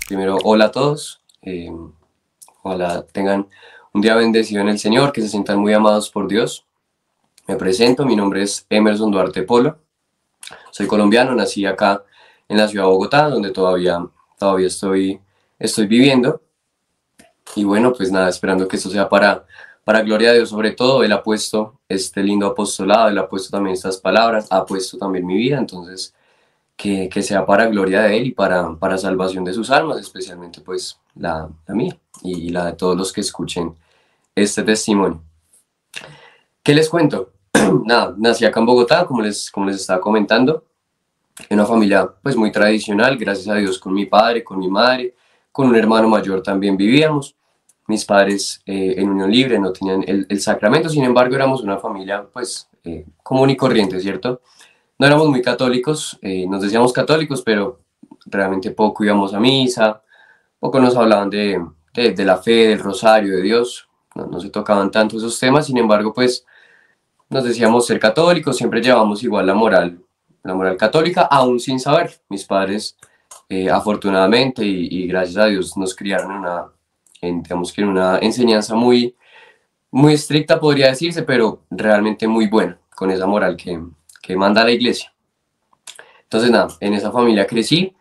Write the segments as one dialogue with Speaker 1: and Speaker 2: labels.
Speaker 1: Primero, hola a todos. Ojalá tengan un día bendecido en el Señor, que se sientan muy amados por Dios. Me presento, mi nombre es Emerson Duarte Polo. Soy colombiano, nací acá en la ciudad de Bogotá, donde todavía estoy viviendo. Y bueno, pues nada, esperando que esto sea para gloria de Dios. Sobre todo, Él ha puesto este lindo apostolado, Él ha puesto también estas palabras, ha puesto también mi vida. Entonces, que sea para gloria de Él y para salvación de sus almas, especialmente pues la mía y la de todos los que escuchen este testimonio. ¿Qué les cuento? Nada, nací acá en Bogotá, como les estaba comentando, en una familia pues muy tradicional, gracias a Dios, con mi padre, con mi madre, con un hermano mayor también vivíamos. Mis padres en unión libre no tenían el sacramento, sin embargo éramos una familia pues común y corriente, ¿cierto? No éramos muy católicos, nos decíamos católicos, pero realmente poco íbamos a misa, poco nos hablaban de la fe, del rosario, de Dios, no se tocaban tanto esos temas. Sin embargo, pues nos decíamos ser católicos, siempre llevamos igual la moral católica, aún sin saber. Mis padres, afortunadamente y gracias a Dios, nos criaron digamos que en una enseñanza muy estricta, podría decirse, pero realmente muy buena, con esa moral que manda la iglesia. Entonces, nada, en esa familia crecí.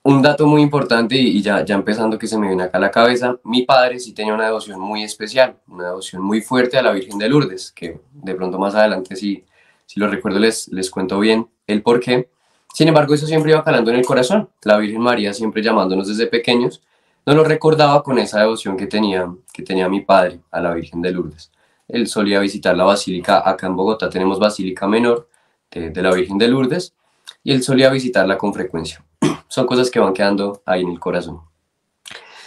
Speaker 1: Un dato muy importante y ya empezando que se me viene acá a la cabeza, mi padre sí tenía una devoción muy especial, una devoción muy fuerte a la Virgen de Lourdes, que de pronto más adelante si lo recuerdo les cuento bien el por qué. Sin embargo, eso siempre iba calando en el corazón. La Virgen María siempre llamándonos desde pequeños, nos lo recordaba con esa devoción que tenía mi padre a la Virgen de Lourdes. Él solía visitar la basílica, acá en Bogotá tenemos Basílica Menor de la Virgen de Lourdes, y él solía visitarla con frecuencia. Son cosas que van quedando ahí en el corazón.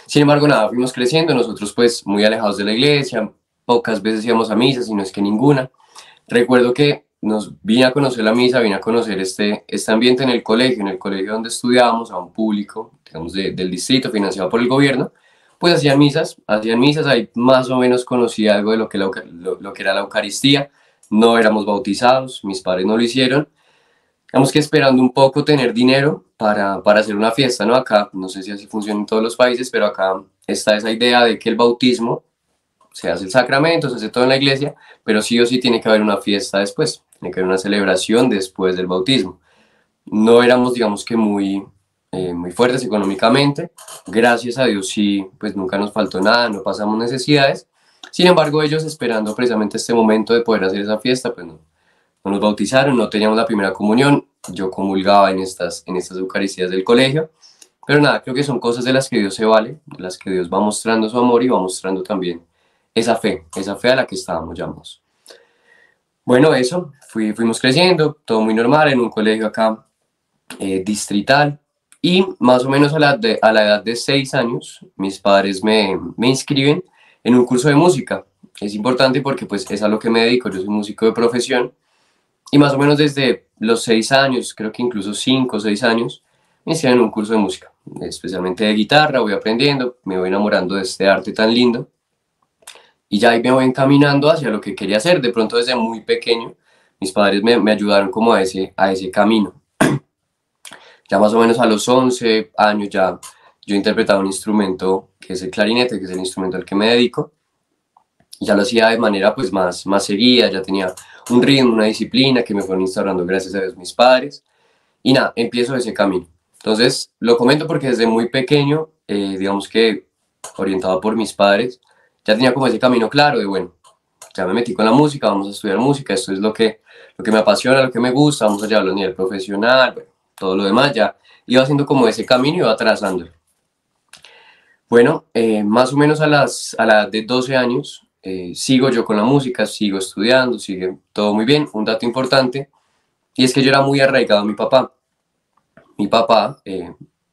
Speaker 1: Sin embargo, nada, fuimos creciendo, nosotros pues muy alejados de la iglesia, pocas veces íbamos a misa, si no es que ninguna. Recuerdo que nos vine a conocer la misa, vine a conocer este ambiente en el colegio donde estudiábamos, a un público, digamos, del distrito financiado por el gobierno. Pues hacían misas, ahí más o menos conocía algo de lo que era la Eucaristía. No éramos bautizados, mis padres no lo hicieron. Digamos que esperando un poco tener dinero para hacer una fiesta, ¿no? Acá, no sé si así funciona en todos los países, pero acá está esa idea de que el bautismo se hace el sacramento, se hace todo en la iglesia, pero sí o sí tiene que haber una fiesta después, tiene que haber una celebración después del bautismo. No éramos, digamos que muy fuertes económicamente, gracias a Dios sí, pues nunca nos faltó nada, no pasamos necesidades. Sin embargo, ellos esperando precisamente este momento de poder hacer esa fiesta, pues no nos bautizaron, no teníamos la primera comunión. Yo comulgaba en estas Eucaristías del colegio, pero nada, creo que son cosas de las que Dios se vale, de las que Dios va mostrando su amor y va mostrando también esa fe a la que estábamos llamados. Bueno, eso, fuimos creciendo, todo muy normal, en un colegio acá distrital, y más o menos a la edad de 6 años, mis padres me inscriben en un curso de música. Es importante porque pues es a lo que me dedico, yo soy músico de profesión, y más o menos desde los 6 años, creo que incluso 5 o 6 años, me inscribí en un curso de música, especialmente de guitarra, voy aprendiendo, me voy enamorando de este arte tan lindo, y ya ahí me voy encaminando hacia lo que quería hacer. De pronto desde muy pequeño, mis padres me ayudaron como a ese camino. Ya más o menos a los 11 años ya yo interpretaba un instrumento que es el clarinete, que es el instrumento al que me dedico, y ya lo hacía de manera pues más seguida, ya tenía un ritmo, una disciplina que me fueron instaurando gracias a Dios mis padres, y nada, empiezo ese camino. Entonces lo comento porque desde muy pequeño, digamos que orientado por mis padres, ya tenía como ese camino claro de bueno, ya me metí con la música, vamos a estudiar música, esto es lo que me apasiona, lo que me gusta, vamos a llevarlo a nivel profesional, bueno, todo lo demás ya iba haciendo como ese camino, iba trazándolo. Bueno, más o menos a la edad de 12 años, sigo yo con la música, sigo estudiando, sigue todo muy bien. Un dato importante, y es que yo era muy arraigado a mi papá. Mi papá,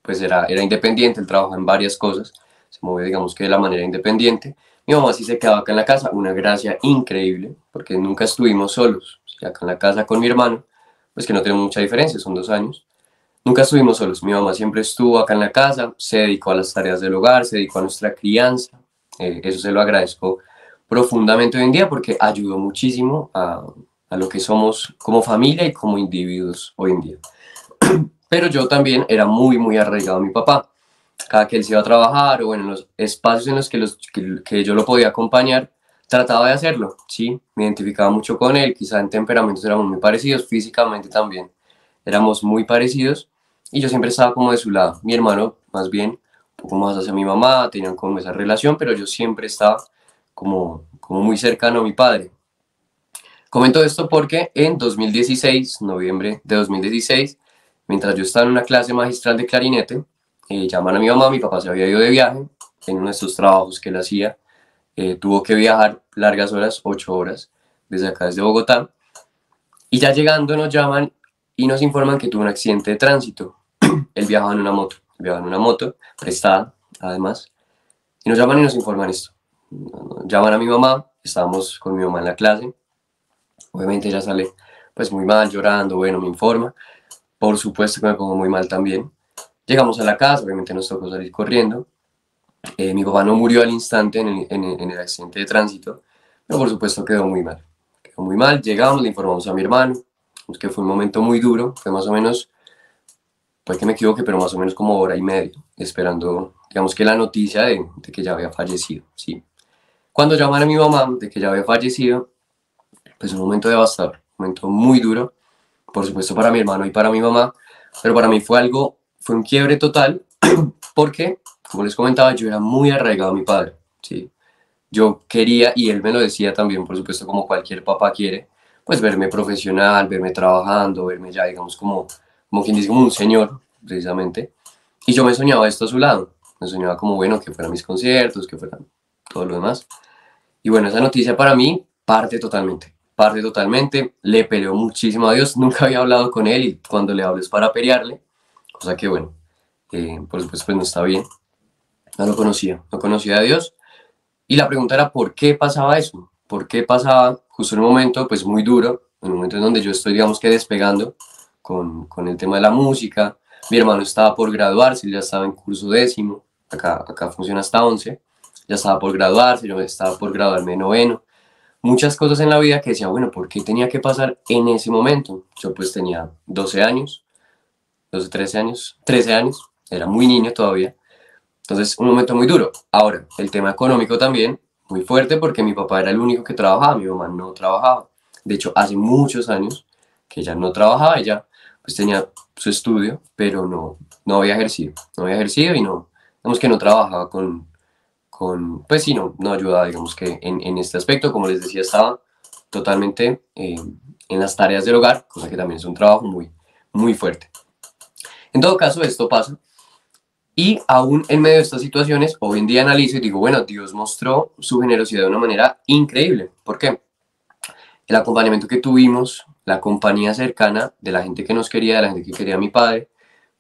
Speaker 1: pues era independiente, él trabajaba en varias cosas, se mueve, digamos que de la manera independiente. Mi mamá sí se quedaba acá en la casa, una gracia increíble, porque nunca estuvimos solos. Sí, acá en la casa con mi hermano, pues que no tenemos mucha diferencia, son 2 años. Nunca estuvimos solos, mi mamá siempre estuvo acá en la casa, se dedicó a las tareas del hogar, se dedicó a nuestra crianza. Eso se lo agradezco profundamente hoy en día porque ayudó muchísimo a lo que somos como familia y como individuos hoy en día. Pero yo también era muy arraigado a mi papá. cada que él se iba a trabajar o bueno, en los espacios en los que yo lo podía acompañar, trataba de hacerlo, ¿sí? Me identificaba mucho con él, quizá en temperamentos éramos muy parecidos, físicamente también éramos muy parecidos y yo siempre estaba como de su lado. Mi hermano, más bien, un poco más hacia mi mamá, tenían como esa relación, pero yo siempre estaba como muy cercano a mi padre. Comento esto porque en 2016, noviembre de 2016, mientras yo estaba en una clase magistral de clarinete, llaman a mi mamá, mi papá se había ido de viaje, en uno de estos trabajos que él hacía, tuvo que viajar largas horas, 8 horas, desde acá, desde Bogotá, y ya llegando nos llaman y nos informan que tuvo un accidente de tránsito. Él viajaba en una moto prestada, además, y nos llaman y nos informan esto. Llaman a mi mamá, estábamos con mi mamá en la clase, obviamente ella sale pues muy mal, llorando, bueno, me informa, por supuesto que me pongo muy mal también. Llegamos a la casa, obviamente nos tocó salir corriendo. Mi papá no murió al instante en el accidente de tránsito, pero por supuesto quedó muy mal. Quedó muy mal, llegamos, le informamos a mi hermano, que fue un momento muy duro, fue más o menos, puede que me equivoque, pero más o menos como hora y media, esperando, digamos que la noticia de que ya había fallecido, ¿sí? Cuando llaman a mi mamá de que ya había fallecido, pues un momento devastador, un momento muy duro, por supuesto para mi hermano y para mi mamá, pero para mí fue un quiebre total, porque, como les comentaba, yo era muy arraigado a mi padre, ¿sí? Yo quería, y él me lo decía también, por supuesto, como cualquier papá quiere, pues verme profesional, verme trabajando, verme ya, digamos, como quien dice, como un señor, precisamente. Y yo me soñaba esto a su lado, me soñaba como, bueno, que fueran mis conciertos, que fueran todo lo demás. Y bueno, esa noticia para mí parte totalmente, le peleó muchísimo a Dios, nunca había hablado con él y cuando le hablo es para pelearle, cosa que bueno, por supuesto pues no está bien, no conocía a Dios y la pregunta era ¿por qué pasaba eso? ¿Por qué pasaba justo en un momento pues muy duro, en un momento en donde yo estoy digamos que despegando con el tema de la música, mi hermano estaba por graduarse, ya estaba en curso décimo, acá funciona hasta 11, ya estaba por graduarse, yo estaba por graduarme de noveno, muchas cosas en la vida que decía, bueno, ¿por qué tenía que pasar en ese momento? Yo pues tenía 12 años, 12, 13 años, 13 años, era muy niño todavía, entonces un momento muy duro. Ahora, el tema económico también, muy fuerte porque mi papá era el único que trabajaba, mi mamá no trabajaba. De hecho, hace muchos años que ella no trabajaba, ella pues tenía su estudio, pero no había ejercido, no había ejercido y no, digamos que no trabajaba pues sí, no ayudaba, digamos que en este aspecto, como les decía, estaba totalmente en las tareas del hogar, cosa que también es un trabajo muy fuerte. En todo caso, esto pasa y aún en medio de estas situaciones, hoy en día analizo y digo, bueno, Dios mostró su generosidad de una manera increíble. ¿Por qué? El acompañamiento que tuvimos, la compañía cercana de la gente que nos quería, de la gente que quería a mi padre,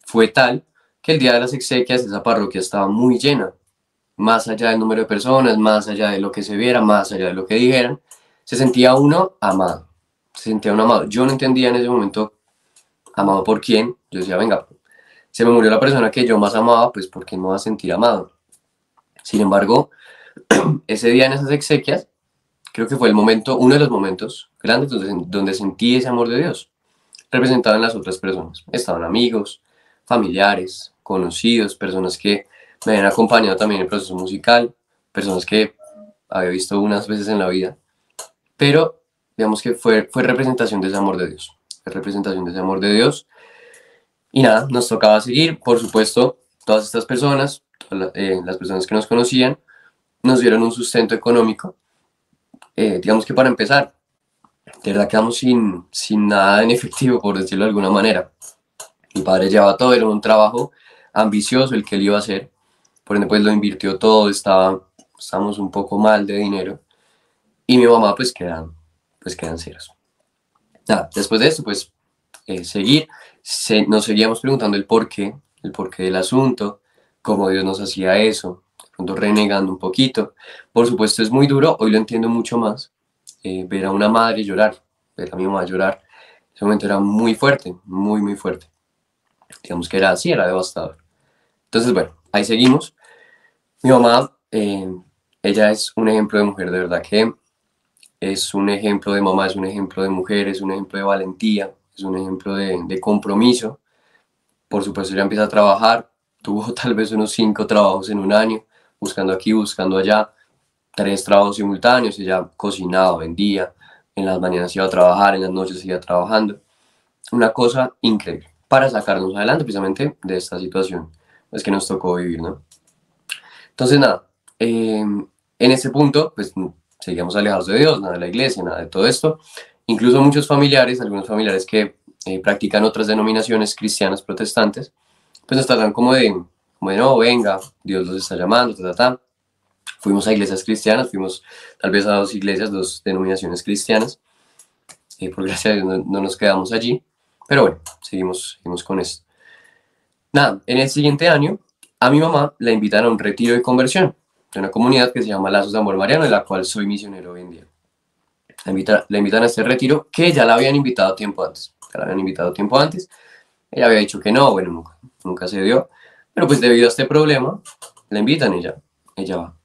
Speaker 1: fue tal que el día de las exequias esa parroquia estaba muy llena. Más allá del número de personas, más allá de lo que se viera, más allá de lo que dijeran, se sentía uno amado. Se sentía uno amado. Yo no entendía en ese momento amado por quién. Yo decía, venga, se me murió la persona que yo más amaba, pues ¿por qué no va a sentir amado? Sin embargo, ese día en esas exequias, creo que fue el momento, uno de los momentos grandes donde sentí ese amor de Dios, representado en las otras personas. Estaban amigos, familiares, conocidos, personas que me habían acompañado también en el proceso musical, personas que había visto unas veces en la vida, pero digamos que fue representación de ese amor de Dios, fue representación de ese amor de Dios. Y nada, nos tocaba seguir, por supuesto, todas estas personas, las personas que nos conocían, nos dieron un sustento económico, digamos que para empezar, de verdad quedamos sin nada en efectivo, por decirlo de alguna manera. Mi padre llevaba todo, era un trabajo ambicioso el que él iba a hacer, por ende pues lo invirtió todo, estábamos un poco mal de dinero, y mi mamá pues quedan ceros. Nada, después de esto pues seguir, nos seguíamos preguntando el porqué del asunto, cómo Dios nos hacía eso, de pronto renegando un poquito. Por supuesto es muy duro, hoy lo entiendo mucho más, ver a una madre llorar, ver a mi mamá llorar, ese momento era muy fuerte, muy fuerte. Digamos que era así, era devastador. Entonces, bueno, ahí seguimos. Mi mamá, ella es un ejemplo de mujer, de verdad que es un ejemplo de mamá, es un ejemplo de mujer, es un ejemplo de valentía, es un ejemplo de compromiso. Por supuesto, ella empieza a trabajar, tuvo tal vez unos 5 trabajos en un año, buscando aquí, buscando allá, 3 trabajos simultáneos. Ella cocinaba, vendía, en las mañanas iba a trabajar, en las noches iba trabajando. Una cosa increíble para sacarnos adelante precisamente de esta situación pues, que nos tocó vivir, ¿no? Entonces, nada, en ese punto, pues seguíamos alejados de Dios, nada de la iglesia, nada de todo esto. Incluso muchos familiares, algunos familiares que practican otras denominaciones cristianas protestantes, pues nos tratan como de no, venga, Dios los está llamando, ta, ta, ta. Fuimos a iglesias cristianas, fuimos tal vez a 2 iglesias, 2 denominaciones cristianas. Por gracia de Dios no nos quedamos allí, pero bueno, seguimos con esto. Nada, en el siguiente año a mi mamá la invitan a un retiro de conversión de una comunidad que se llama Lazos de Amor Mariano, en la cual soy misionero hoy en día. La invitan a este retiro que ya la habían invitado tiempo antes. Ya la habían invitado tiempo antes. Ella había dicho que no, bueno, nunca se dio. Pero pues debido a este problema, la invitan y ella va.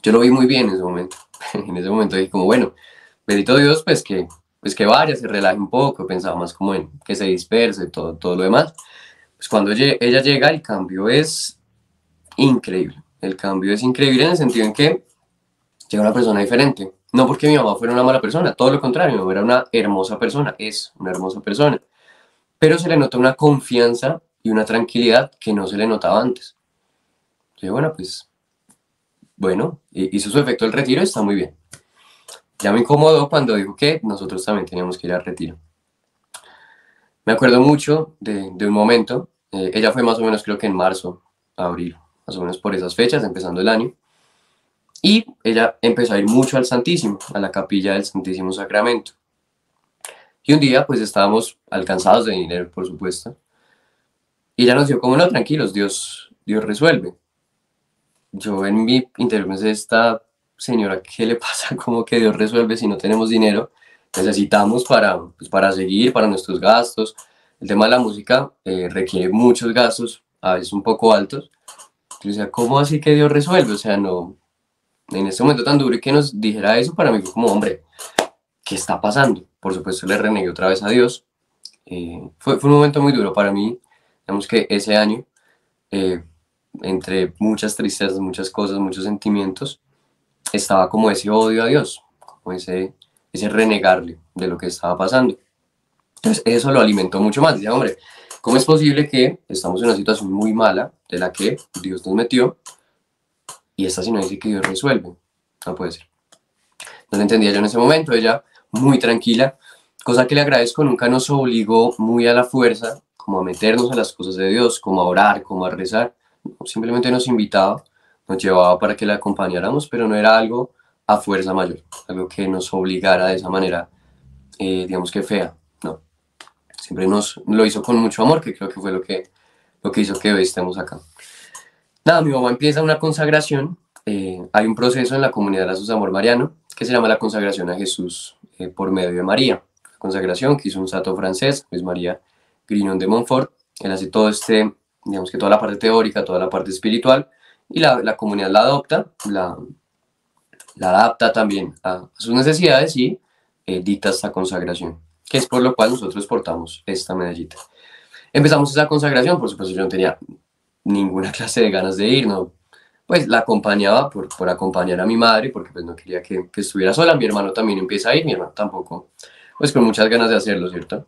Speaker 1: Yo lo vi muy bien en ese momento. En ese momento dije como, bueno, bendito Dios, pues que vaya, se relaje un poco. Pensaba más como en que se disperse, todo lo demás. Pues cuando ella llega, el cambio es increíble. El cambio es increíble en el sentido en que llega una persona diferente. No porque mi mamá fuera una mala persona, todo lo contrario, mi mamá era una hermosa persona, es una hermosa persona. Pero se le nota una confianza y una tranquilidad que no se le notaba antes. Y bueno, pues, bueno, hizo su efecto el retiro, está muy bien. Ya me incomodó cuando dijo que nosotros también teníamos que ir al retiro. Me acuerdo mucho de un momento, ella fue más o menos creo que en marzo, abril, más o menos por esas fechas, empezando el año. Y ella empezó a ir mucho al Santísimo, a la capilla del Santísimo Sacramento. Y un día, pues estábamos alcanzados de dinero, por supuesto. Y ella nos dijo, como no, tranquilos, Dios resuelve. Yo en mi interior pensé, esta señora, ¿qué le pasa? Como que Dios resuelve si no tenemos dinero? Necesitamos pues, para seguir, para nuestros gastos. El tema de la música requiere muchos gastos, a veces un poco altos. Yo decía, ¿cómo así que Dios resuelve? O sea, no, en este momento tan duro y que nos dijera eso, para mí fue como, hombre, ¿qué está pasando? Por supuesto le renegué otra vez a Dios. Fue un momento muy duro para mí, digamos que ese año, eh, entre muchas tristezas, muchas cosas, muchos sentimientos, estaba como ese odio a Dios, como ese renegarle de lo que estaba pasando. Entonces eso lo alimentó mucho más. Decía, hombre, ¿cómo es posible que estamos en una situación muy mala de la que Dios nos metió y esta señora dice que Dios resuelve? No puede ser. No lo entendía yo en ese momento, ella muy tranquila, cosa que le agradezco, nunca nos obligó muy a la fuerza, como a meternos a las cosas de Dios, como a orar, como a rezar, simplemente nos invitaba, nos llevaba para que la acompañáramos, pero no era algo a fuerza mayor, algo que nos obligara de esa manera, digamos que fea, no, siempre nos lo hizo con mucho amor, que creo que fue lo que hizo que hoy estemos acá. Nada, mi mamá empieza una consagración, hay un proceso en la comunidad de Lazos de Amor Mariano que se llama la consagración a Jesús por medio de María. La consagración que hizo un santo francés, Luis María Grignon de Montfort. Él hace todo digamos que toda la parte teórica, toda la parte espiritual, y la comunidad la adopta, la adapta también a sus necesidades y dicta esta consagración, que es por lo cual nosotros portamos esta medallita. Empezamos esa consagración, por supuesto yo no tenía ninguna clase de ganas de ir, no, pues la acompañaba por acompañar a mi madre, porque pues no quería que estuviera sola. Mi hermano también empieza a ir, mi hermano tampoco, pues con muchas ganas de hacerlo, ¿cierto?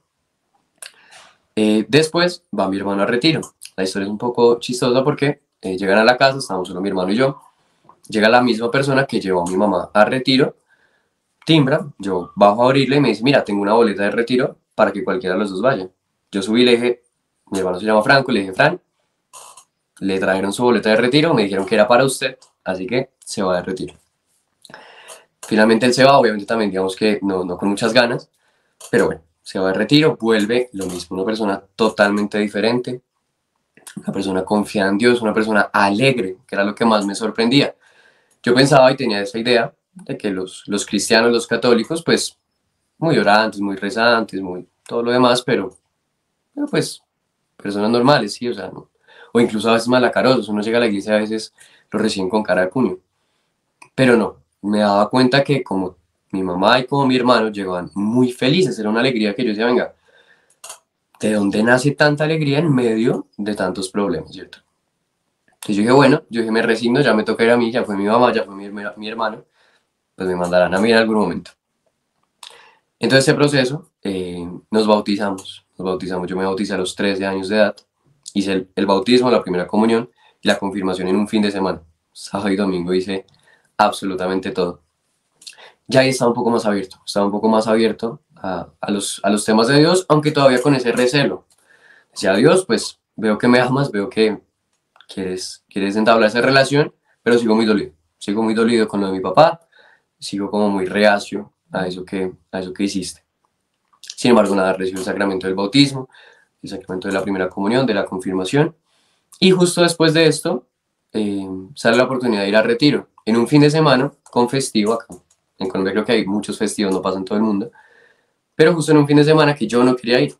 Speaker 1: Después va mi hermano a retiro. La historia es un poco chistosa porque llegan a la casa, estamos solo mi hermano y yo, llega la misma persona que llevó a mi mamá a retiro, timbra, yo bajo a abrirle y me dice, mira, tengo una boleta de retiro para que cualquiera de los dos vaya. Yo subí y le dije, mi hermano se llama Franco, le dije, Fran, le trajeron su boleta de retiro, me dijeron que era para usted, así que se va de retiro. Finalmente él se va, obviamente también digamos que no con muchas ganas, pero bueno, se va de retiro, vuelve, lo mismo, una persona totalmente diferente, una persona confiada en Dios, una persona alegre, que era lo que más me sorprendía. Yo pensaba y tenía esa idea de que los cristianos, los católicos, pues muy orantes, muy rezantes, muy todo lo demás, pero pues personas normales, sí, o sea, no. O incluso a veces malacarosos, uno llega a la iglesia a veces lo reciben con cara de puño. Pero no, me daba cuenta que como mi mamá y como mi hermano llegaban muy felices, era una alegría que yo decía, venga, ¿de dónde nace tanta alegría en medio de tantos problemas, cierto? Entonces yo dije, bueno, yo dije, me resigno, ya me toca ir a mí, ya fue mi mamá, ya fue mi hermano, pues me mandarán a mí en algún momento. Entonces ese proceso, nos bautizamos, yo me bauticé a los 13 años de edad, hice el bautismo, la primera comunión y la confirmación en un fin de semana. Sábado y domingo hice absolutamente todo. Ya ahí estaba un poco más abierto a los temas de Dios, aunque todavía con ese recelo. Decía, Dios, pues veo que me amas, veo que quieres entablar esa relación, pero sigo muy dolido con lo de mi papá, sigo como muy reacio a eso que hiciste. Sin embargo, nada, recibo el sacramento del bautismo, el sacramento de la primera comunión, de la confirmación, y justo después de esto sale la oportunidad de ir a retiro, en un fin de semana con festivo acá. En Colombia creo que hay muchos festivos, no pasa en todo el mundo, pero justo en un fin de semana que yo no quería ir.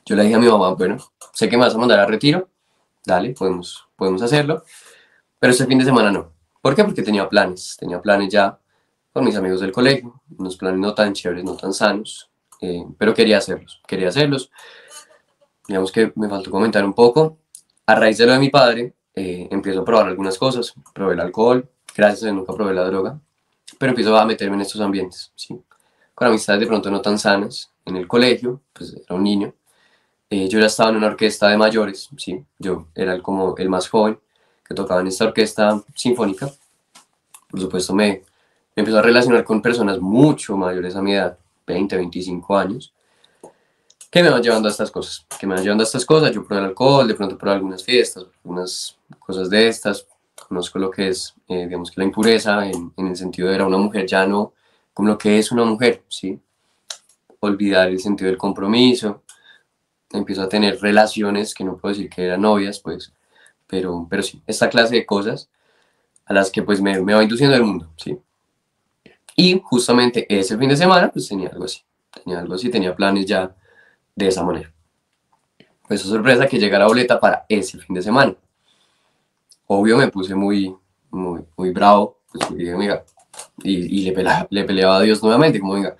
Speaker 1: Yo le dije a mi mamá, bueno, sé que me vas a mandar a retiro, dale, podemos hacerlo, pero este fin de semana no. ¿Por qué? Porque tenía planes ya con mis amigos del colegio, unos planes no tan chéveres, no tan sanos, pero quería hacerlos. Digamos que me faltó comentar un poco. A raíz de lo de mi padre, empiezo a probar algunas cosas, probé el alcohol, gracias a Dios nunca probé la droga, pero empiezo a meterme en estos ambientes, ¿sí? Con amistades de pronto no tan sanas, en el colegio, pues era un niño. Yo ya estaba en una orquesta de mayores, ¿sí? Yo era como el más joven que tocaba en esta orquesta sinfónica. Por supuesto, me empezó a relacionar con personas mucho mayores a mi edad, 20, 25 años, que me van llevando a estas cosas, Yo pruebo el alcohol, de pronto pruebo algunas fiestas, algunas cosas de estas. Conozco lo que es, digamos que la impureza, en el sentido de ver a una mujer ya no como lo que es una mujer, ¿sí? Olvidar el sentido del compromiso. Empiezo a tener relaciones que no puedo decir que eran novias, pues, pero sí, esta clase de cosas a las que pues me va induciendo el mundo, ¿sí? Y justamente ese fin de semana, pues tenía planes ya de esa manera. Pues sorpresa que llegara boleta para ese fin de semana. Obvio me puse muy, muy, muy bravo, pues porque dije, "Oiga", y le peleaba a Dios nuevamente, como, venga,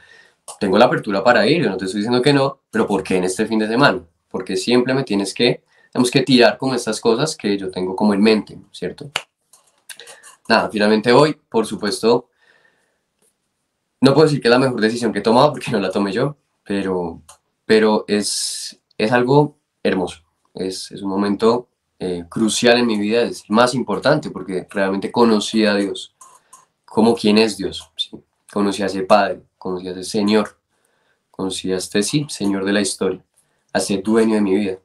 Speaker 1: tengo la apertura para ir, yo no te estoy diciendo que no, pero ¿por qué en este fin de semana? Porque siempre me tenemos que tirar como estas cosas que yo tengo como en mente, ¿cierto? Nada, finalmente voy, por supuesto, no puedo decir que es la mejor decisión que he tomado porque no la tomé yo, pero es algo hermoso. Es un momento crucial en mi vida, es más importante porque realmente conocí a Dios, como quién es Dios, ¿sí? Conocí a ese Padre, conocí a ese Señor, conocí a este, sí, Señor de la historia, a ese dueño de mi vida.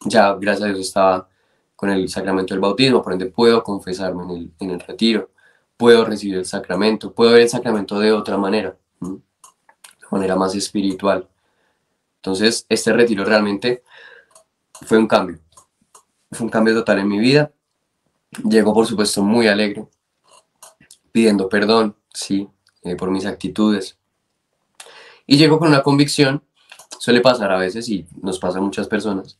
Speaker 1: Ya, gracias a Dios, estaba con el sacramento del bautismo, por ende puedo confesarme en el retiro, puedo recibir el sacramento, puedo ver el sacramento de otra manera, de manera más espiritual. Entonces, este retiro realmente fue un cambio total en mi vida. Llego, por supuesto, muy alegre, pidiendo perdón, sí, por mis actitudes. Y llego con una convicción, suele pasar a veces y nos pasa a muchas personas,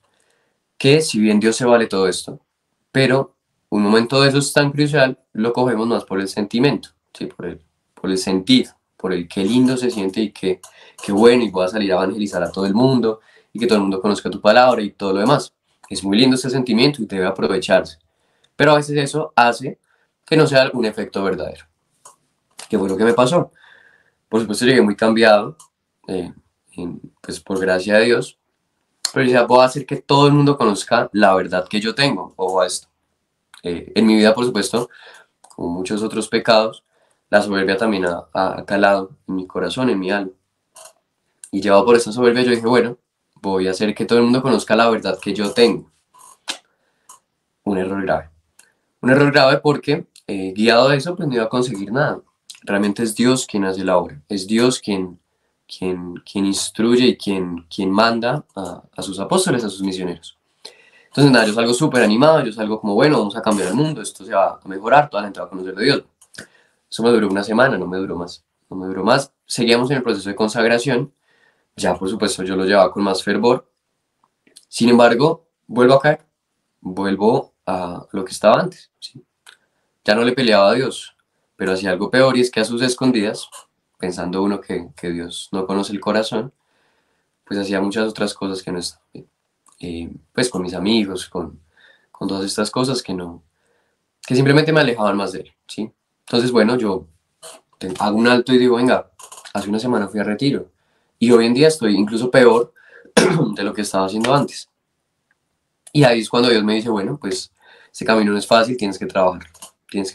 Speaker 1: que si bien Dios se vale todo esto, pero un momento de eso es tan crucial, lo cogemos más por el sentimiento, ¿sí? por el sentir, por el qué lindo se siente y qué bueno, y voy a salir a evangelizar a todo el mundo y que todo el mundo conozca tu palabra y todo lo demás. Es muy lindo ese sentimiento y debe aprovecharse, pero a veces eso hace que no sea un efecto verdadero. ¿Qué fue lo que me pasó? Por supuesto llegué muy cambiado, eh, pues por gracia de Dios, pero ya voy a hacer que todo el mundo conozca la verdad que yo tengo. Ojo a esto. En mi vida, por supuesto, como muchos otros pecados, la soberbia también ha calado en mi corazón, en mi alma. Y llevado por esa soberbia, yo dije, bueno, voy a hacer que todo el mundo conozca la verdad que yo tengo. Un error grave. Un error grave porque, guiado de eso, pues no iba a conseguir nada. Realmente es Dios quien hace la obra. Es Dios quien instruye y quien manda a sus apóstoles, a sus misioneros. Entonces, nada, yo salgo súper animado, yo salgo como, bueno, vamos a cambiar el mundo, esto se va a mejorar, toda la gente va a conocer de Dios. Eso me duró una semana, no me duró más. No me duró más. Seguíamos en el proceso de consagración. Ya, por supuesto, yo lo llevaba con más fervor. Sin embargo, vuelvo a caer. Vuelvo a lo que estaba antes, ¿sí? Ya no le peleaba a Dios, pero hacía algo peor, y es que a sus escondidas, pensando uno que Dios no conoce el corazón, pues hacía muchas otras cosas que no estaban bien. Pues con mis amigos, con todas estas cosas que simplemente me alejaban más de él, ¿sí? Entonces, bueno, yo hago un alto y digo, venga, hace una semana fui a retiro y hoy en día estoy incluso peor de lo que estaba haciendo antes. Y ahí es cuando Dios me dice, bueno, pues este camino no es fácil, tienes que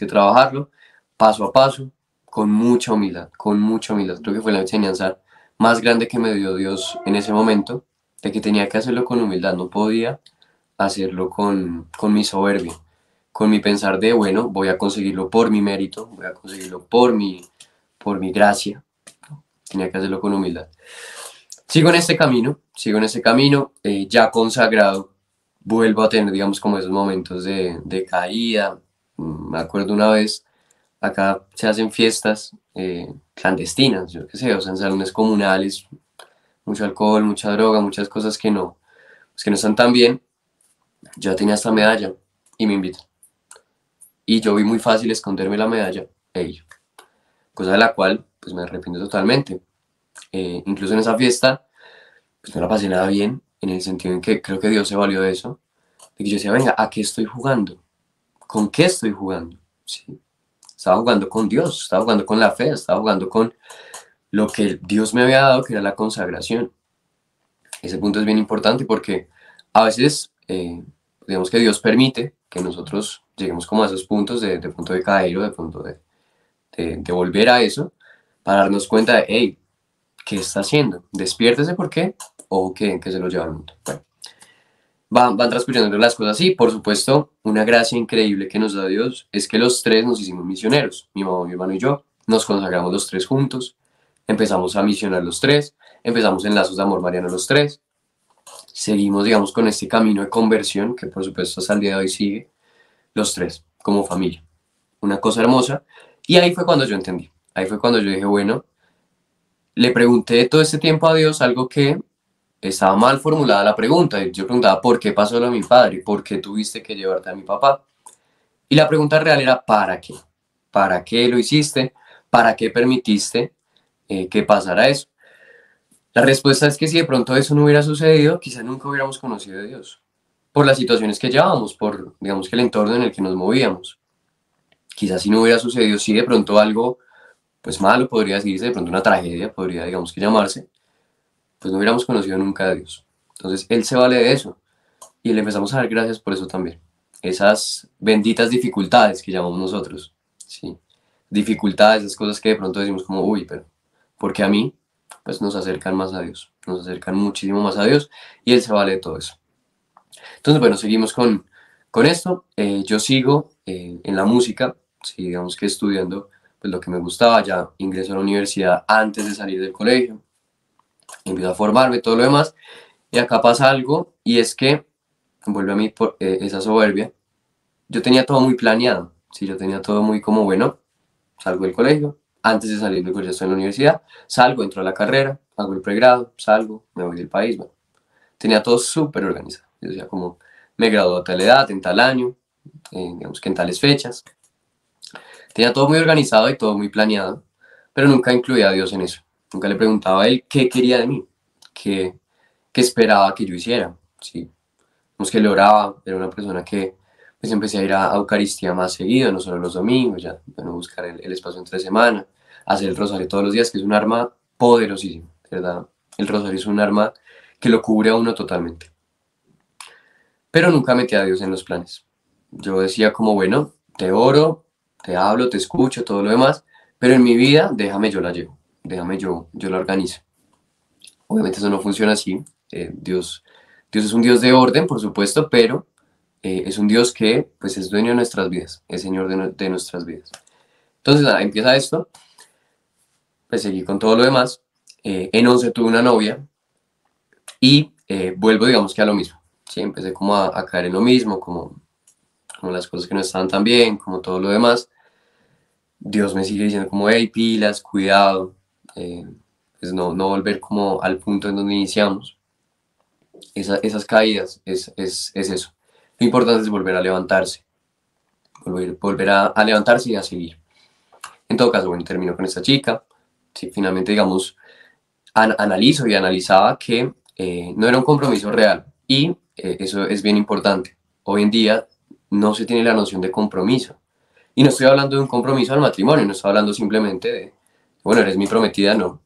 Speaker 1: trabajarlo paso a paso, con mucha humildad, con mucha humildad. Creo que fue la enseñanza más grande que me dio Dios en ese momento, de que tenía que hacerlo con humildad, no podía hacerlo con mi soberbia, con mi pensar de, bueno, voy a conseguirlo por mi mérito, voy a conseguirlo por mi gracia, tenía que hacerlo con humildad. Sigo en este camino, ya consagrado, vuelvo a tener, digamos, como esos momentos de caída. Me acuerdo una vez, acá se hacen fiestas clandestinas, yo qué sé, o sea, en salones comunales, mucho alcohol, mucha droga, muchas cosas que no, pues que no están tan bien. Yo ya tenía esta medalla y me invitan. Y yo vi muy fácil esconderme la medalla, ey, cosa de la cual pues me arrepiento totalmente. Incluso en esa fiesta, pues no la pasé nada bien, en el sentido en que creo que Dios se valió de eso, de que yo decía, venga, ¿a qué estoy jugando? ¿Con qué estoy jugando? ¿Sí? Estaba jugando con Dios, estaba jugando con la fe, estaba jugando con lo que Dios me había dado, que era la consagración. Ese punto es bien importante porque a veces, digamos que Dios permite que nosotros lleguemos como a esos puntos de punto de caer o de punto de volver a eso, para darnos cuenta de, hey, ¿qué está haciendo? Despiértese, ¿por qué? O que se lo lleva al mundo. Bueno, van transcurriendo las cosas así. Por supuesto, una gracia increíble que nos da Dios es que los tres nos hicimos misioneros. Mi mamá, mi hermano y yo nos consagramos los tres juntos. Empezamos a misionar los tres. Empezamos en lazos de amor mariano los tres. Seguimos, digamos, con este camino de conversión que por supuesto hasta el día de hoy sigue. Los tres, como familia. Una cosa hermosa. Y ahí fue cuando yo entendí. Ahí fue cuando yo dije, bueno, le pregunté todo este tiempo a Dios algo que estaba mal formulada la pregunta. Yo preguntaba, ¿por qué pasó lo de mi padre? ¿Por qué tuviste que llevarte a mi papá? Y la pregunta real era, ¿para qué? ¿Para qué lo hiciste? ¿Para qué permitiste que pasara eso? La respuesta es que si de pronto eso no hubiera sucedido, quizá nunca hubiéramos conocido a Dios. Por las situaciones que llevábamos, por, digamos, que el entorno en el que nos movíamos. Quizás si no hubiera sucedido, si de pronto algo, pues malo podría decirse, de pronto una tragedia podría, digamos, que llamarse, pues no hubiéramos conocido nunca a Dios. Entonces, Él se vale de eso. Y le empezamos a dar gracias por eso también. Esas benditas dificultades que llamamos nosotros. ¿Sí? Dificultades, esas cosas que de pronto decimos como, uy, pero porque a mí, pues nos acercan más a Dios. Nos acercan muchísimo más a Dios y Él se vale de todo eso. Entonces, bueno, seguimos con esto. Yo sigo en la música, sí, digamos que estudiando pues lo que me gustaba. Ya ingreso a la universidad antes de salir del colegio. Empiezo a formarme, todo lo demás. Y acá pasa algo y es que vuelve a mí esa soberbia. Yo tenía todo muy planeado, sí, yo tenía todo muy como, bueno, salgo del colegio, antes de salir del colegio estoy en la universidad, salgo, entro a la carrera, hago el pregrado, salgo, me voy del país, bueno, tenía todo súper organizado. Yo decía como, me graduó a tal edad, en tal año, digamos que en tales fechas. Tenía todo muy organizado y todo muy planeado, pero nunca incluía a Dios en eso. Nunca le preguntaba a Él qué quería de mí, qué, qué esperaba que yo hiciera, sí. Pues que le oraba, era una persona que pues empecé a ir a Eucaristía más seguido, no solo los domingos, ya, bueno, buscar el espacio entre semana, hacer el rosario todos los días, que es un arma poderosísima, ¿verdad? El rosario es un arma que lo cubre a uno totalmente. Pero nunca metí a Dios en los planes. Yo decía como, bueno, te oro, te hablo, te escucho, todo lo demás, pero en mi vida déjame yo la llevo, déjame yo la organizo. Obviamente eso no funciona así. Dios es un Dios de orden, por supuesto, pero es un Dios que pues es dueño de nuestras vidas, es Señor de nuestras vidas. Entonces, nada, empieza esto, pues seguí con todo lo demás. En 11 tuve una novia y vuelvo, digamos que a lo mismo. Sí, empecé como a caer en lo mismo, como las cosas que no estaban tan bien, como todo lo demás. Dios me sigue diciendo como, hey, pilas, cuidado, eh, pues no volver como al punto en donde iniciamos. Esas caídas es eso. Lo importante es volver a levantarse, volver a levantarse y a seguir. En todo caso, bueno, termino con esta chica. Sí, finalmente, digamos, analizo y analizaba que no era un compromiso real. Y eso es bien importante. Hoy en día no se tiene la noción de compromiso. Y no estoy hablando de un compromiso al matrimonio, no estoy hablando simplemente de, bueno, eres mi prometida, no.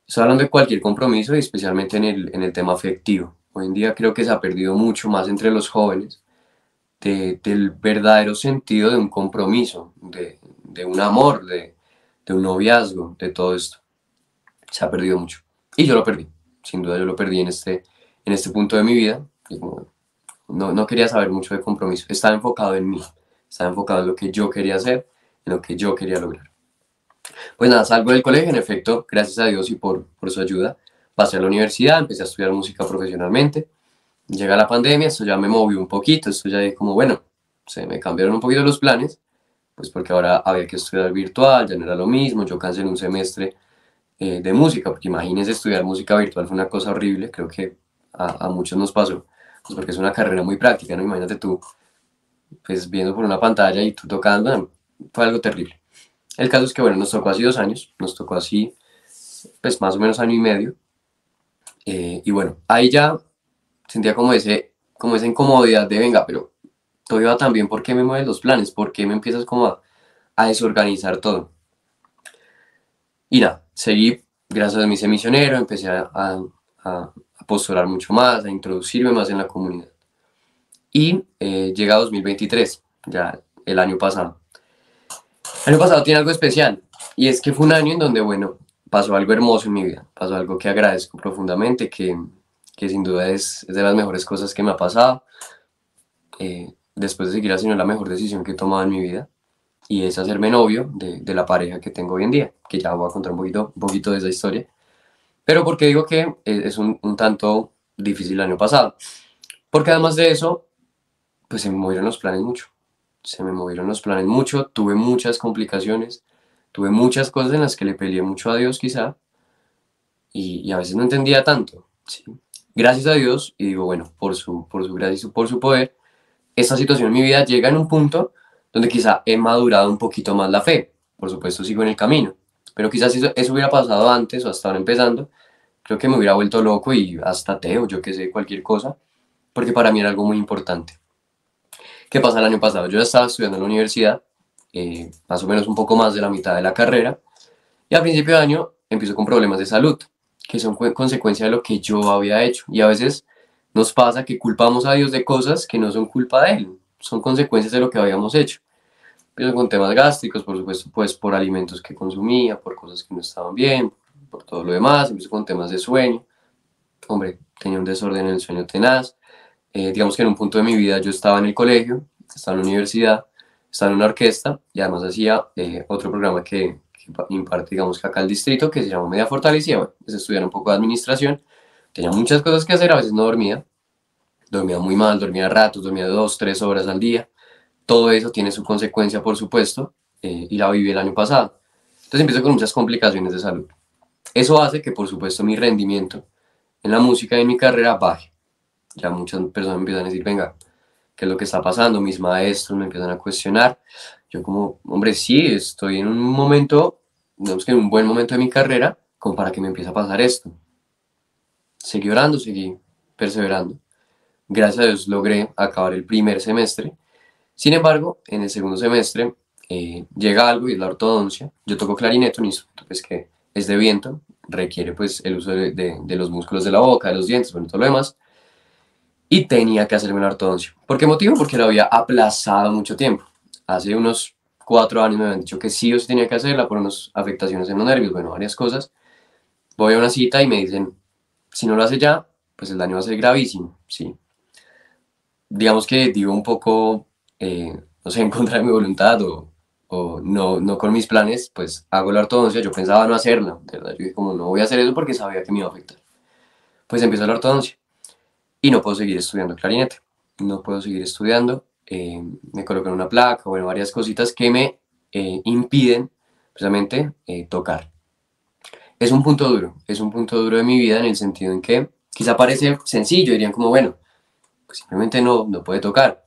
Speaker 1: Estoy hablando de cualquier compromiso y especialmente en el tema afectivo. Hoy en día creo que se ha perdido mucho más entre los jóvenes del verdadero sentido de un compromiso, de un amor, de un noviazgo, de todo esto. Se ha perdido mucho. Y yo lo perdí, sin duda yo lo perdí en este punto de mi vida. Y como, no quería saber mucho de compromiso, estaba enfocado en mí, estaba enfocado en lo que yo quería hacer, en lo que yo quería lograr. Pues nada, salgo del colegio, en efecto, gracias a Dios y por su ayuda, pasé a la universidad, empecé a estudiar música profesionalmente. Llega la pandemia, esto ya me movió un poquito, esto ya es como, bueno, se me cambiaron un poquito los planes, pues porque ahora había que estudiar virtual, ya no era lo mismo, yo cancelé un semestre de música, porque imagínense estudiar música virtual fue una cosa horrible, creo que a muchos nos pasó, pues porque es una carrera muy práctica, ¿no? Imagínate tú, pues viendo por una pantalla y tú tocando, fue algo terrible. El caso es que, bueno, nos tocó así 2 años, nos tocó así, pues más o menos año y medio, y bueno, ahí ya sentía como esa incomodidad de, venga, pero todo iba tan bien, ¿por qué me mueves los planes? ¿Por qué me empiezas como a desorganizar todo? Y nada, seguí, gracias a mi misionero, empecé a postular mucho más, a introducirme más en la comunidad. Y llega 2023, ya el año pasado. El año pasado tiene algo especial, y es que fue un año en donde, bueno, pasó algo hermoso en mi vida, pasó algo que agradezco profundamente, que sin duda es de las mejores cosas que me ha pasado, después de seguir haciendo la mejor decisión que he tomado en mi vida, y es hacerme novio de la pareja que tengo hoy en día, que ya voy a contar un poquito de esa historia. Pero porque digo que es un tanto difícil el año pasado. Porque además de eso, pues se me movieron los planes mucho. Se me movieron los planes mucho, tuve muchas complicaciones, tuve muchas cosas en las que le peleé mucho a Dios quizá, y a veces no entendía tanto. ¿Sí? Gracias a Dios, y digo, bueno, por su gracia y por su poder, esta situación en mi vida llega en un punto donde quizá he madurado un poquito más la fe. Por supuesto sigo en el camino, pero quizás si eso hubiera pasado antes o hasta ahora empezando, creo que me hubiera vuelto loco y hasta ateo, yo qué sé, cualquier cosa, porque para mí era algo muy importante. ¿Qué pasa el año pasado? Yo ya estaba estudiando en la universidad, más o menos un poco más de la mitad de la carrera, y a principio de año empiezo con problemas de salud, que son consecuencia de lo que yo había hecho. Y a veces nos pasa que culpamos a Dios de cosas que no son culpa de Él, son consecuencias de lo que habíamos hecho. Empiezo con temas gástricos, por supuesto, pues por alimentos que consumía, por cosas que no estaban bien, por todo lo demás. Empiezo con temas de sueño. Hombre, tenía un desorden en el sueño tenaz. Digamos que en un punto de mi vida yo estaba en el colegio, estaba en la universidad, estaba en una orquesta y además hacía otro programa que imparte, digamos que acá el distrito, que se llama Media Fortalecida. Bueno, pues estudiar un poco de administración. Tenía muchas cosas que hacer, a veces no dormía. Dormía muy mal, dormía ratos, dormía 2, 3 horas al día. Todo eso tiene su consecuencia, por supuesto, y la viví el año pasado. Entonces empiezo con muchas complicaciones de salud. Eso hace que, por supuesto, mi rendimiento en la música y en mi carrera baje. Ya muchas personas me empiezan a decir, venga, ¿qué es lo que está pasando? Mis maestros me empiezan a cuestionar. Yo como, hombre, sí, estoy en un momento, digamos que en un buen momento de mi carrera, como para que me empiece a pasar esto. Seguí orando, seguí perseverando. Gracias a Dios logré acabar el primer semestre. Sin embargo, en el segundo semestre llega algo y es la ortodoncia. Yo toco clarinete, un instrumento pues, que es de viento, requiere pues el uso de los músculos de la boca, de los dientes, bueno, todo lo demás. Y tenía que hacerme la ortodoncia. ¿Por qué motivo? Porque lo había aplazado mucho tiempo. Hace unos 4 años me habían dicho que sí o sí tenía que hacerla por unas afectaciones en los nervios, bueno, varias cosas. Voy a una cita y me dicen, si no lo hace ya, pues el daño va a ser gravísimo, sí. Digamos que digo un poco, no sé, en contra de mi voluntad o no con mis planes, pues hago la ortodoncia. Yo pensaba no hacerla, de verdad. Yo dije como no voy a hacer eso porque sabía que me iba a afectar. Pues empiezo la ortodoncia y no puedo seguir estudiando clarinete. No puedo seguir estudiando. Me colocan una placa, bueno, varias cositas que me impiden precisamente tocar. Es un punto duro de mi vida en el sentido en que quizá parece sencillo, dirían como, bueno, pues simplemente no puede tocar.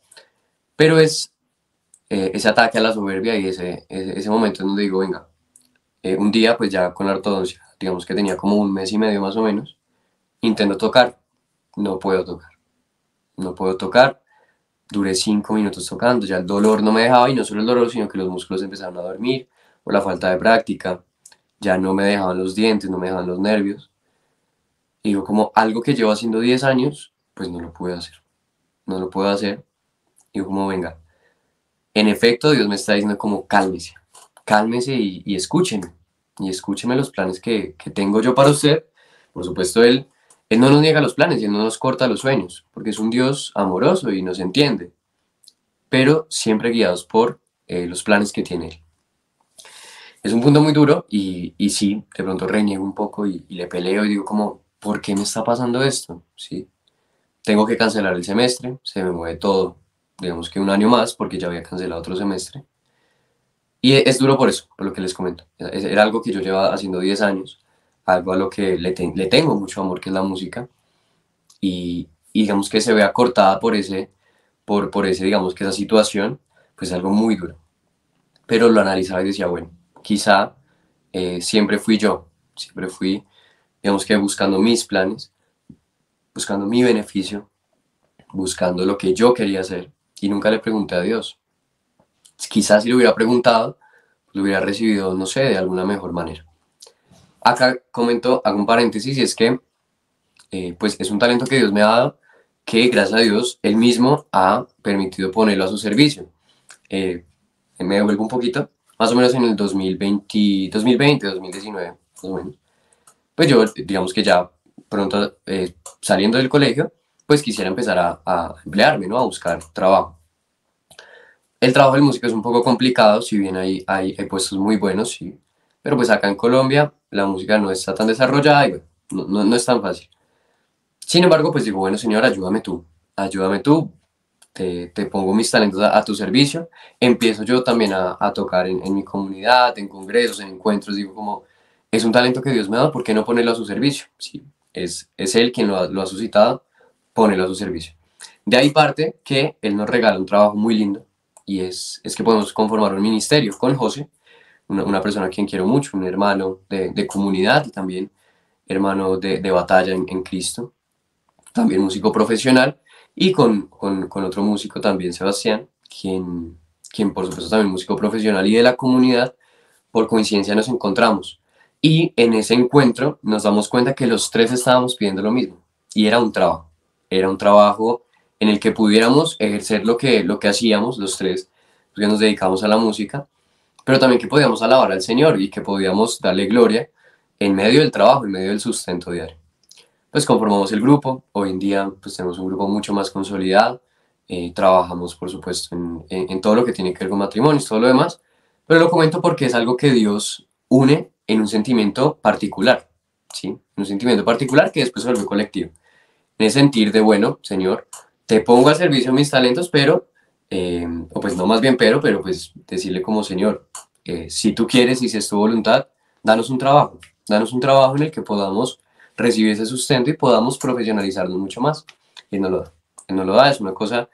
Speaker 1: Pero es ese ataque a la soberbia y ese momento en donde digo, venga, un día pues ya con la ortodoncia, digamos que tenía como un mes y medio más o menos, intento tocar, no puedo tocar, no puedo tocar, duré 5 minutos tocando, ya el dolor no me dejaba, y no solo el dolor, sino que los músculos empezaron a dormir por la falta de práctica, ya no me dejaban los dientes, no me dejaban los nervios. Y digo, como algo que llevo haciendo 10 años, pues no lo puedo hacer, no lo puedo hacer. Digo, como venga, en efecto Dios me está diciendo como cálmese, cálmese y escúcheme los planes que tengo yo para usted. Por supuesto, Él no nos niega los planes y Él no nos corta los sueños, porque es un Dios amoroso y nos entiende, pero siempre guiados por los planes que tiene Él. Es un punto muy duro y sí, de pronto reniego un poco y le peleo y digo como, ¿por qué me está pasando esto? ¿Sí? Tengo que cancelar el semestre, se me mueve todo, digamos que un año más porque ya había cancelado otro semestre. Y es duro por eso, por lo que les comento. Era algo que yo llevaba haciendo 10 años, algo a lo que le tengo mucho amor, que es la música, y digamos que se vea cortada por ese, digamos que esa situación, pues es algo muy duro. Pero lo analizaba y decía, bueno, quizá siempre fui yo, siempre fui, digamos que buscando mis planes, buscando mi beneficio, buscando lo que yo quería hacer, y nunca le pregunté a Dios. Quizás si lo hubiera preguntado, lo hubiera recibido, no sé, de alguna mejor manera. Acá comento, hago un paréntesis, y es que pues es un talento que Dios me ha dado, que gracias a Dios Él mismo ha permitido ponerlo a su servicio. Eh, Me devuelvo un poquito, más o menos en el 2020, 2019, más o menos. Pues yo, digamos que ya pronto, saliendo del colegio, pues quisiera empezar a emplearme, ¿no? A buscar trabajo. El trabajo del músico es un poco complicado, si bien hay puestos muy buenos, sí. Pero pues acá en Colombia la música no está tan desarrollada y bueno, no es tan fácil. Sin embargo, pues digo, bueno, señor, ayúdame tú, te pongo mis talentos a tu servicio. Empiezo yo también a tocar en mi comunidad, en congresos, en encuentros. Digo, como es un talento que Dios me ha dado, ¿por qué no ponerlo a su servicio? Sí, es Él quien lo ha suscitado, ponerlo a su servicio. De ahí parte que Él nos regala un trabajo muy lindo, y es que podemos conformar un ministerio con José, una persona a quien quiero mucho, un hermano de comunidad y también hermano de batalla en Cristo, también músico profesional, y con otro músico también, Sebastián, quien por supuesto también músico profesional y de la comunidad. Por coincidencia nos encontramos, y en ese encuentro nos damos cuenta que los tres estábamos pidiendo lo mismo, y era un trabajo en el que pudiéramos ejercer lo que hacíamos los tres, porque nos dedicamos a la música, pero también que podíamos alabar al Señor y que podíamos darle gloria en medio del trabajo, en medio del sustento diario. Pues conformamos el grupo. Hoy en día pues tenemos un grupo mucho más consolidado. Trabajamos por supuesto en todo lo que tiene que ver con matrimonios, todo lo demás, pero lo comento porque es algo que Dios une en un sentimiento particular, ¿sí? Un sentimiento particular que después se vuelve colectivo. En ese sentir de, bueno, Señor, te pongo al servicio mis talentos, pero, o pues no más bien pero pues decirle como, Señor, si tú quieres y si es tu voluntad, danos un trabajo en el que podamos recibir ese sustento y podamos profesionalizarnos mucho más. Y no lo da, Él no lo da, es una cosa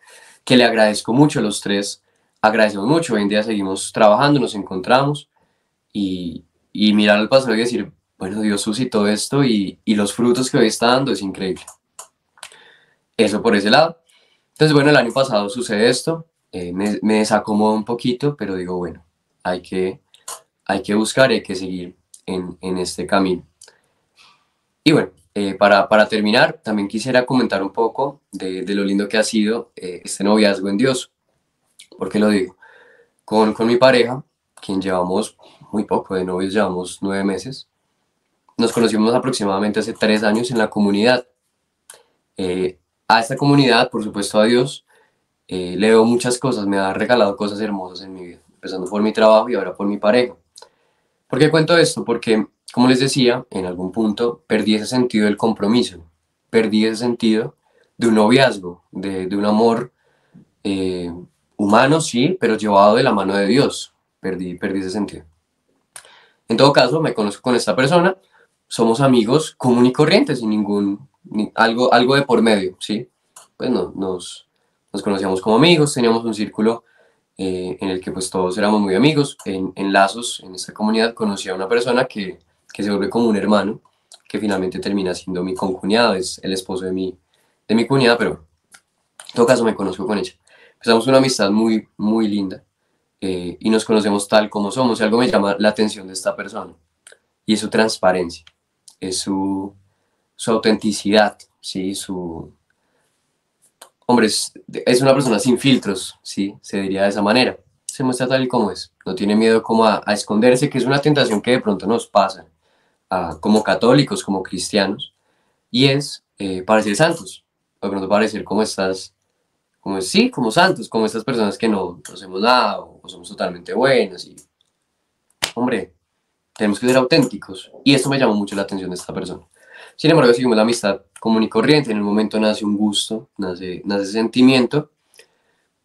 Speaker 1: que le agradezco mucho, los tres agradecemos mucho. Hoy en día seguimos trabajando, nos encontramos, y mirar al pasado y decir, bueno, Dios suscitó esto, y los frutos que hoy está dando es increíble. Eso por ese lado. Entonces, bueno, el año pasado sucede esto, me desacomodo un poquito, pero digo, bueno, hay que, hay que buscar, hay que seguir en este camino. Y bueno, para terminar, también quisiera comentar un poco de lo lindo que ha sido este noviazgo en Dios. ¿Por qué lo digo? Con mi pareja, quien llevamos muy poco de novios, llevamos 9 meses, nos conocimos aproximadamente hace 3 años en la comunidad. A esta comunidad, por supuesto a Dios, le debo muchas cosas, me ha regalado cosas hermosas en mi vida, empezando por mi trabajo y ahora por mi pareja. ¿Por qué cuento esto? Porque, como les decía, en algún punto perdí ese sentido del compromiso, perdí ese sentido de un noviazgo, de un amor eh, humano, sí, pero llevado de la mano de Dios. Perdí ese sentido. En todo caso, me conozco con esta persona, somos amigos común y corriente, sin algo de por medio, ¿sí? Pues no, nos conocíamos como amigos, teníamos un círculo en el que pues todos éramos muy amigos. En Lazos, en esta comunidad, conocí a una persona que se vuelve como un hermano, que finalmente termina siendo mi concuñado, es el esposo de mi cuñada, pero en todo caso me conozco con ella. Empezamos una amistad muy, muy linda y nos conocemos tal como somos. Y algo me llama la atención de esta persona y es su transparencia, es su autenticidad, ¿sí? Hombre, es una persona sin filtros, ¿sí? Se diría de esa manera. Se muestra tal y como es. No tiene miedo como a esconderse, que es una tentación que de pronto nos pasa como católicos, como cristianos, y es parecer santos. O de pronto parecer como estas, como sí, como santos, como estas personas que no hacemos nada o somos totalmente buenas. Y, hombre, tenemos que ser auténticos. Y esto me llamó mucho la atención de esta persona. Sin embargo, seguimos la amistad común y corriente. En el momento nace un gusto, nace sentimiento.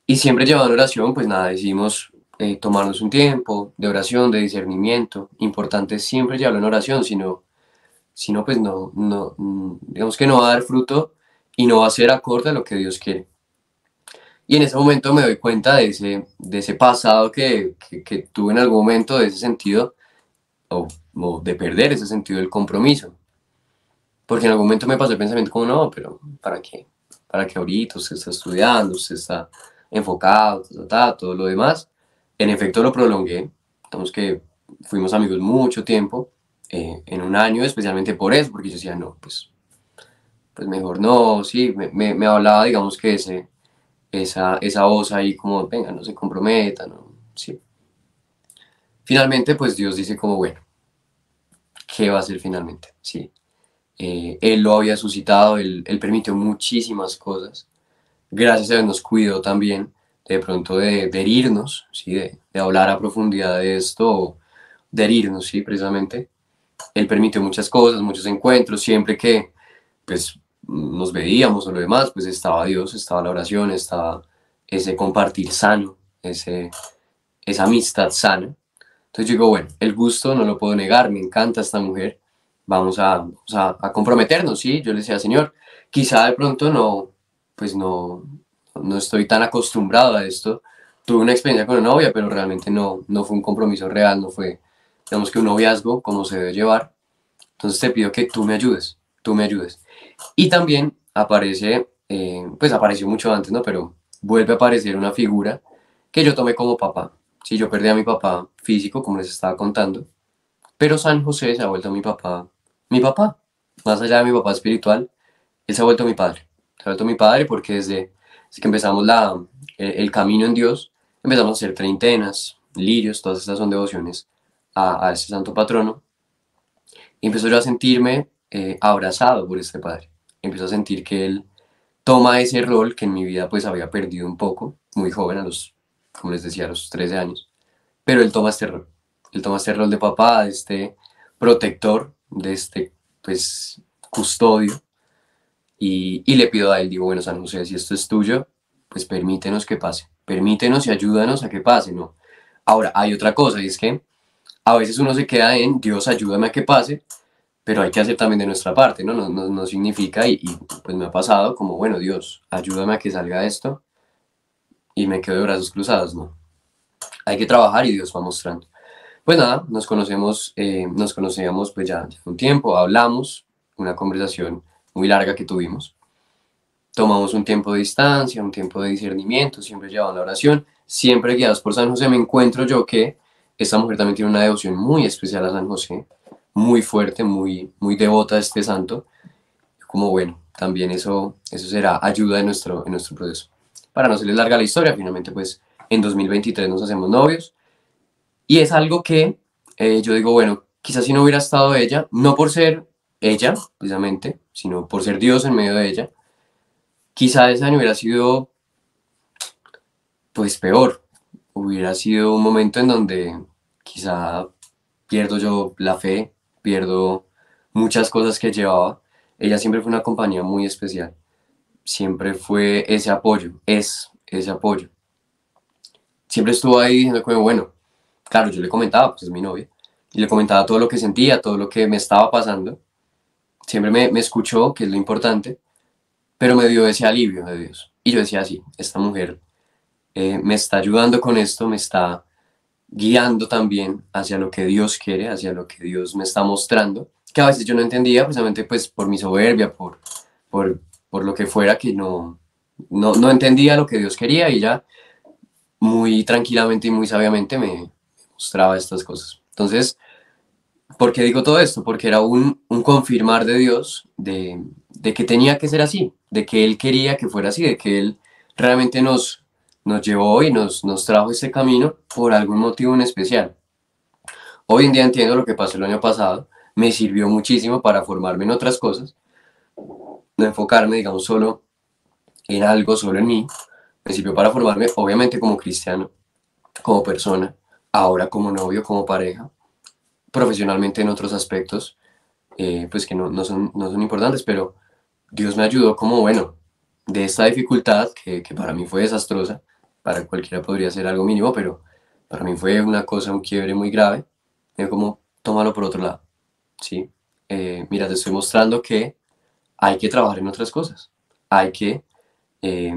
Speaker 1: Y siempre llevando oración, pues nada, decidimos tomarnos un tiempo de oración, de discernimiento. Importante es siempre llevarlo en oración, sino pues digamos que no va a dar fruto y no va a ser acorde a lo que Dios quiere. Y en ese momento me doy cuenta de ese pasado que tuve en algún momento, de ese sentido, o de perder ese sentido del compromiso. Porque en algún momento me pasó el pensamiento como, no, pero ¿para qué? ¿Para qué ahorita? Usted está estudiando, usted está enfocado, todo lo demás. En efecto lo prolongué. Digamos que fuimos amigos mucho tiempo, en un año, especialmente por eso, porque yo decía, no, pues mejor no, sí, me hablaba, digamos que esa voz ahí como, venga, no se comprometa, no, sí. Finalmente, pues Dios dice como, bueno, ¿qué va a hacer finalmente? Sí. Él lo había suscitado, él permitió muchísimas cosas. Gracias a Dios nos cuidó también de pronto de herirnos, ¿sí? De hablar a profundidad de esto, de herirnos, ¿sí? Precisamente. Él permitió muchas cosas, muchos encuentros, siempre que pues nos veíamos o lo demás, pues estaba Dios, estaba la oración, estaba ese compartir sano, esa amistad sana. Entonces yo digo, bueno, el gusto no lo puedo negar, me encanta esta mujer, vamos a comprometernos, ¿sí? Yo le decía, Señor, quizá de pronto no estoy tan acostumbrado a esto. Tuve una experiencia con una novia, pero realmente no fue un compromiso real, no fue, digamos que un noviazgo como se debe llevar. Entonces te pido que tú me ayudes. Y también aparece, pues apareció mucho antes, ¿no? Pero vuelve a aparecer una figura que yo tomé como papá. Sí, yo perdí a mi papá físico, como les estaba contando, pero San José se ha vuelto mi papá, más allá de mi papá espiritual, él se ha vuelto mi padre. Se ha vuelto mi padre porque desde que empezamos el camino en Dios, empezamos a hacer treintenas, lirios, todas estas son devociones a ese santo patrono. Y empiezo yo a sentirme abrazado por este padre. Empiezo a sentir que él toma ese rol que en mi vida pues había perdido un poco, muy joven, como les decía, a los 13 años. Pero él toma este rol. Él toma este rol de papá, de este protector, de este pues custodio. Y le pido a él, digo, bueno, San José, si esto es tuyo, pues permítenos que pase. Permítenos y ayúdanos a que pase, ¿no? Ahora, hay otra cosa, y es que a veces uno se queda en Dios, ayúdame a que pase, pero hay que hacer también de nuestra parte, ¿no? No significa, pues me ha pasado como, bueno, Dios, ayúdame a que salga esto y me quedo de brazos cruzados, ¿no? Hay que trabajar y Dios va mostrando. Pues nada, nos conocíamos pues ya un tiempo, hablamos, una conversación muy larga que tuvimos. Tomamos un tiempo de distancia, un tiempo de discernimiento, siempre llevando la oración, siempre guiados por San José. Me encuentro yo que esta mujer también tiene una devoción muy especial a San José, muy fuerte, muy devota a este santo. Como bueno, también eso será ayuda en nuestro proceso. Para no serles larga la historia, finalmente pues en 2023 nos hacemos novios y es algo que yo digo, bueno, quizás si no hubiera estado ella, no por ser ella precisamente, sino por ser Dios en medio de ella, quizá ese año hubiera sido pues peor, hubiera sido un momento en donde quizá pierdo yo la fe, pierdo muchas cosas que llevaba. Ella siempre fue una compañía muy especial, siempre fue ese apoyo, es ese apoyo. Siempre estuvo ahí diciendo como, bueno, claro, yo le comentaba, pues es mi novia, y le comentaba todo lo que sentía, todo lo que me estaba pasando. Siempre me escuchó, que es lo importante, pero me dio ese alivio de Dios. Y yo decía así, esta mujer me está ayudando con esto, me está guiando también hacia lo que Dios quiere, hacia lo que Dios me está mostrando, que a veces yo no entendía, precisamente pues por mi soberbia, por, por lo que fuera, que no entendía lo que Dios quería y ella muy tranquilamente y muy sabiamente me mostraba estas cosas. Entonces, ¿por qué digo todo esto? Porque era un confirmar de Dios de que tenía que ser así, de que Él quería que fuera así, de que Él realmente nos llevó y nos trajo este camino por algún motivo en especial. Hoy en día entiendo lo que pasó el año pasado, me sirvió muchísimo para formarme en otras cosas, no enfocarme, digamos, solo en algo, solo en mí, me sirvió para formarme, obviamente, como cristiano, como persona, ahora como novio, como pareja, profesionalmente en otros aspectos, pues que no son importantes, pero Dios me ayudó como, bueno, de esta dificultad, que para mí fue desastrosa, para cualquiera podría ser algo mínimo, pero para mí fue una cosa, un quiebre muy grave, me como, tómalo por otro lado, ¿sí? Mira, te estoy mostrando que hay que trabajar en otras cosas, hay que eh,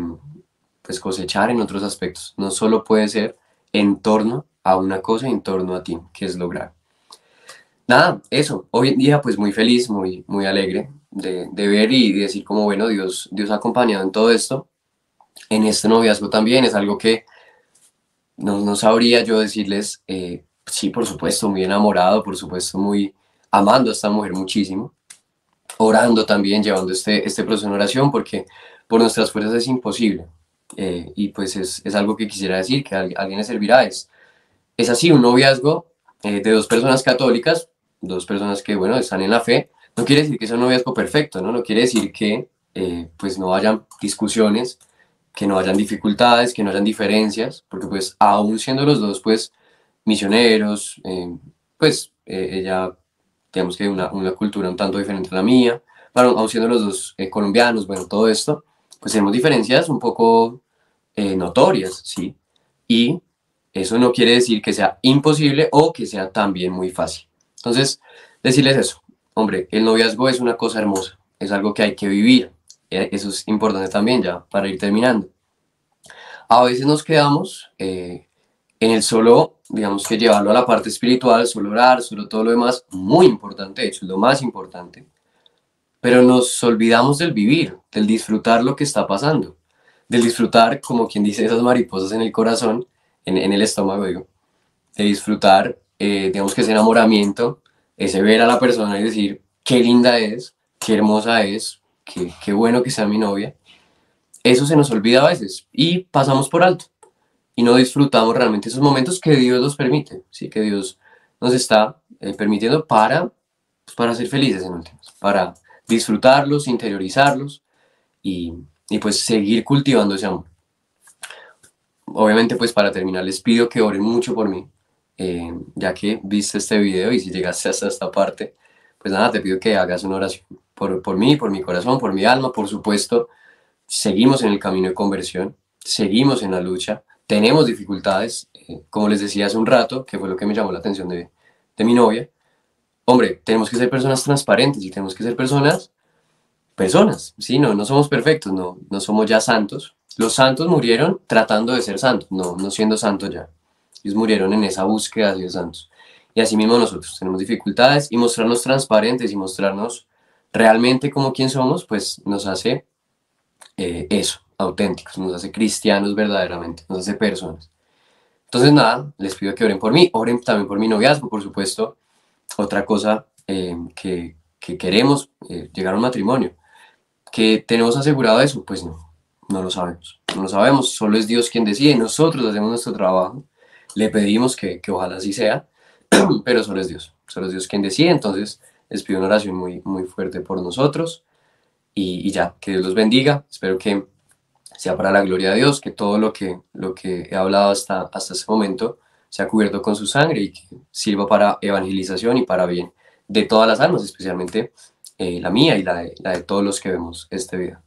Speaker 1: pues cosechar en otros aspectos, no solo puede ser en torno a una cosa, en torno a ti, que es lograr. Nada, eso. Hoy en día, pues muy feliz, muy alegre de ver y decir como, bueno, Dios ha acompañado en todo esto. En este noviazgo también es algo que no sabría yo decirles, sí, por supuesto, muy enamorado, por supuesto, muy amando a esta mujer muchísimo, orando también, llevando este proceso en oración, porque por nuestras fuerzas es imposible. Y pues es algo que quisiera decir, que a alguien le servirá, es así, un noviazgo de dos personas católicas, dos personas que, bueno, están en la fe, no quiere decir que sea un noviazgo perfecto, ¿no? No quiere decir que, pues, no hayan discusiones, que no hayan dificultades, que no hayan diferencias, porque, pues, aún siendo los dos, pues, misioneros, pues, ella, digamos que una cultura un tanto diferente a la mía, bueno, aún siendo los dos colombianos, bueno, todo esto, pues tenemos diferencias un poco notorias, ¿sí? Y eso no quiere decir que sea imposible o que sea también muy fácil. Entonces, decirles eso. Hombre, el noviazgo es una cosa hermosa, es algo que hay que vivir. Eso es importante también ya para ir terminando. A veces nos quedamos en el solo, digamos que llevarlo a la parte espiritual, solo orar, solo todo lo demás, muy importante, de hecho, es lo más importante. Pero nos olvidamos del vivir, del disfrutar lo que está pasando, del disfrutar, como quien dice, esas mariposas en el corazón, en el estómago, digo, de disfrutar, digamos que ese enamoramiento, ese ver a la persona y decir, qué linda es, qué hermosa es, qué bueno que sea mi novia. Eso se nos olvida a veces y pasamos por alto y no disfrutamos realmente esos momentos que Dios nos permite, ¿sí? Que Dios nos está permitiendo pues, para ser felices en últimas, para disfrutarlos, interiorizarlos y, y pues seguir cultivando ese amor. Obviamente pues para terminar les pido que oren mucho por mí, ya que viste este video y si llegaste hasta esta parte, pues nada, te pido que hagas una oración por mí, por mi corazón, por mi alma, por supuesto, seguimos en el camino de conversión, seguimos en la lucha, tenemos dificultades, como les decía hace un rato, que fue lo que me llamó la atención de mi novia, hombre, tenemos que ser personas transparentes y tenemos que ser personas, ¿sí? No somos perfectos, no somos ya santos. Los santos murieron tratando de ser santos, no siendo santos ya. Ellos murieron en esa búsqueda de ser santos. Y así mismo nosotros tenemos dificultades y mostrarnos transparentes y mostrarnos realmente como quien somos, pues nos hace eso, auténticos, nos hace cristianos verdaderamente, nos hace personas. Entonces nada, les pido que oren por mí, oren también por mi noviazgo, por supuesto. Otra cosa que queremos, llegar a un matrimonio. ¿Que tenemos asegurado eso? Pues no lo sabemos. No lo sabemos, solo es Dios quien decide. Nosotros hacemos nuestro trabajo, le pedimos que ojalá así sea, pero solo es Dios quien decide. Entonces les pido una oración muy fuerte por nosotros y ya, que Dios los bendiga. Espero que sea para la gloria de Dios, que todo lo que he hablado hasta este momento sea cubierto con su sangre y que sirva para evangelización y para bien de todas las almas, especialmente la mía y la de todos los que vemos este video.